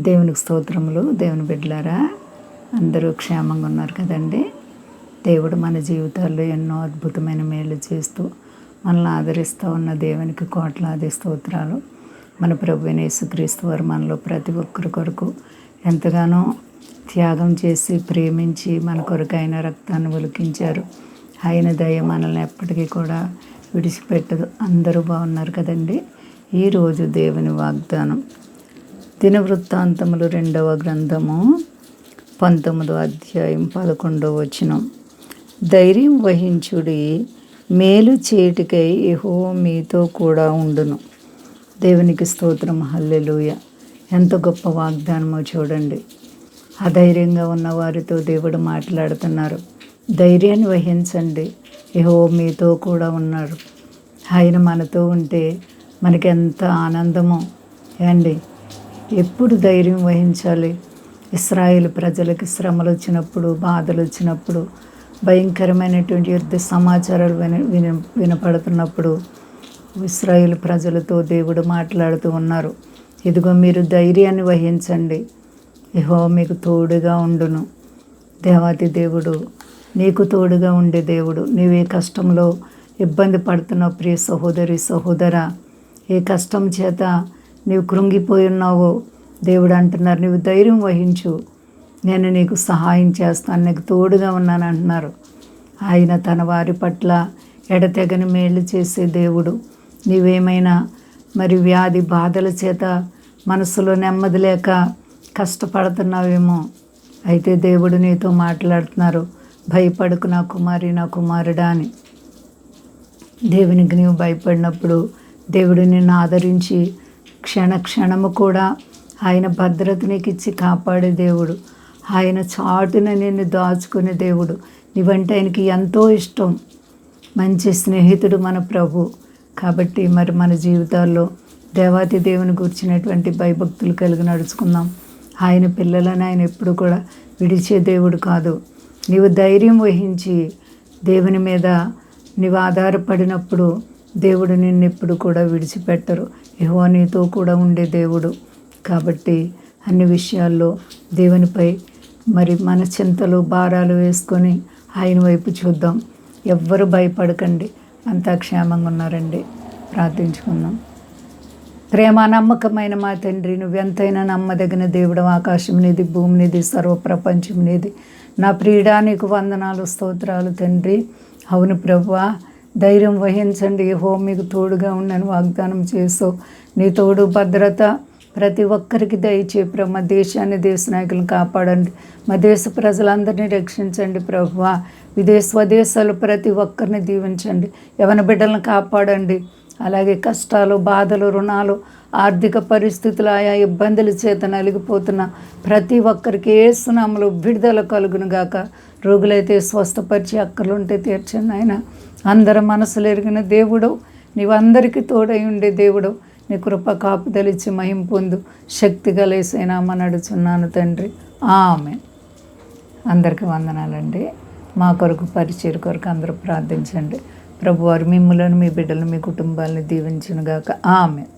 దేవునికి స్తోత్రములు. దేవుని బిడ్డలారా, అందరూ క్షేమంగా ఉన్నారు కదండి. దేవుడు మన జీవితాల్లో ఎన్నో అద్భుతమైన మేలు చేస్తూ మనల్ని ఆదరిస్తూ ఉన్న దేవునికి కోట్లాది స్తోత్రాలు. మన ప్రభువైన యేసుక్రీస్తు వారు మనలో ప్రతి ఒక్కరి కొరకు ఎంతగానో త్యాగం చేసి ప్రేమించి మన కొరకు ఆయన రక్తాన్ని ఒలికించారు. ఆయన దయ మనల్ని ఎప్పటికీ కూడా విడిచిపెట్టదు. అందరూ బాగున్నారు కదండి. ఈరోజు దేవుని వాగ్దానం దినవృత్తాంతములు 2వ గ్రంథము 19వ అధ్యాయం 11వ వచనం. ధైర్యం వహించుడి, మేలు చేటికై యెహోవా మీతో కూడా ఉండును. దేవునికి స్తోత్రం. హల్లెలూయా. ఎంత గొప్ప వాగ్దానమో చూడండి. అధైర్యంగా ఉన్న వారితో దేవుడు మాట్లాడుతున్నారు. ధైర్యాన్ని వహించండి, యెహోవా మీతో కూడా ఉన్నారు. ఆయన మనతో ఉంటే మనకి ఎంత ఆనందమో అండి. ఎప్పుడు ధైర్యం వహించాలి? ఇశ్రాయేలు ప్రజలకి శ్రమలు వచ్చినప్పుడు, బాధలు వచ్చినప్పుడు, భయంకరమైనటువంటి యుద్ధ సమాచారాలు వినపడుతున్నప్పుడు ఇశ్రాయేలు ప్రజలతో దేవుడు మాట్లాడుతూ ఉన్నారు. ఇదిగో మీరు ధైర్యాన్ని వహించండి, యెహోవా మీకు తోడుగా ఉండును. దేవాతి దేవుడు నీకు తోడుగా ఉండే దేవుడు. నీవే కష్టంలో ఇబ్బంది పడుతున్నావు ప్రియ సహోదరి సహోదరా, ఏ కష్టం చేత నీవు కృంగిపోయి ఉన్నావో దేవుడు అంటున్నారు, నీవు ధైర్యం వహించు, నేను నీకు సహాయం చేస్తాను, నీకు తోడుగా ఉన్నాను అంటున్నారు. ఆయన తన వారి పట్ల ఎడతెగని మేలు చేసే దేవుడు. నీవేమైనా మరి వ్యాధి బాధల చేత మనసులో నెమ్మది లేక కష్టపడుతున్నావేమో, అయితే దేవుడు నీతో మాట్లాడుతున్నారు. భయపడకు నా కుమారి, నా కుమారుడా అని. దేవునికి నీవు భయపడినప్పుడు దేవుడు నిన్ను ఆదరించి క్షణము కూడా ఆయన భద్రత నీకు ఇచ్చి కాపాడే దేవుడు. ఆయన చాటున నిన్ను దాచుకునే దేవుడు. నీవంటే ఆయనకి ఎంతో ఇష్టం. మంచి స్నేహితుడు మన ప్రభు. కాబట్టి మరి మన జీవితాల్లో దేవాతి దేవుని గురించినటువంటి భయభక్తులు కలిగి నడుచుకుందాం. ఆయన పిల్లలని ఆయన ఎప్పుడు కూడా విడిచే దేవుడు కాదు. నీవు ధైర్యం వహించి దేవుని మీద నీవు ఆధారపడినప్పుడు దేవుడు నిన్నెప్పుడు కూడా విడిచిపెట్టరు. యెహోవా నీతో కూడా ఉండే దేవుడు. కాబట్టి అన్ని విషయాల్లో దేవునిపై మరి మన చింతలు భారాలు వేసుకొని ఆయన వైపు చూద్దాం. ఎవ్వరు భయపడకండి, అంతా క్షేమంగా ఉన్నారండి. ప్రార్థించుకుందాం. ప్రేమ నమ్మకమైన మా తండ్రి, నువ్వెంతైనా నమ్మదగిన దేవుడు. ఆకాశం నీది, భూమి నీది, సర్వప్రపంచం నీది. నా ప్రియుడా నీకు వందనాలు, స్తోత్రాలు తండ్రి. అవును ప్రభువా, ధైర్యం వహించండి, యెహోవా మీకు తోడుగా ఉండని వాగ్దానం చేసావు. నీ తోడు భద్రత ప్రతి ఒక్కరికి దయచే ప్రభు. మా దేశాన్ని, దేశ నాయకులను కాపాడండి. మా దేశ ప్రజలందరినీ రక్షించండి ప్రభువా. స్వదేశాలు ప్రతి ఒక్కరిని దీవించండి. యవన బిడ్డలను కాపాడండి. అలాగే కష్టాలు, బాధలు, రుణాలు, ఆర్థిక పరిస్థితులు, ఆయా ఇబ్బందుల చేత నలిగిపోతున్న ప్రతి ఒక్కరికి యేసు నామములో విడుదల కలుగును గాక. రోగులైతే స్వస్థపరిచి, అక్కర్లుంటే తీర్చండి ఆయన. అందరి మనసులు ఎరిగిన దేవుడు, నీవందరికీ తోడై ఉండే దేవుడు. నీ కృప కాపుదలిచ్చి మహిమ పొందు. శక్తి గలేసైనామా నడుచున్నాను తండ్రి. ఆమేన్. అందరికీ వందనాలండి. మా కొరకు పరిచయం కొరకు అందరూ ప్రార్థించండి. ప్రభువారు మిమ్ములను, మీ బిడ్డలు, మీ కుటుంబాలను దీవించును గాక. ఆమేన్.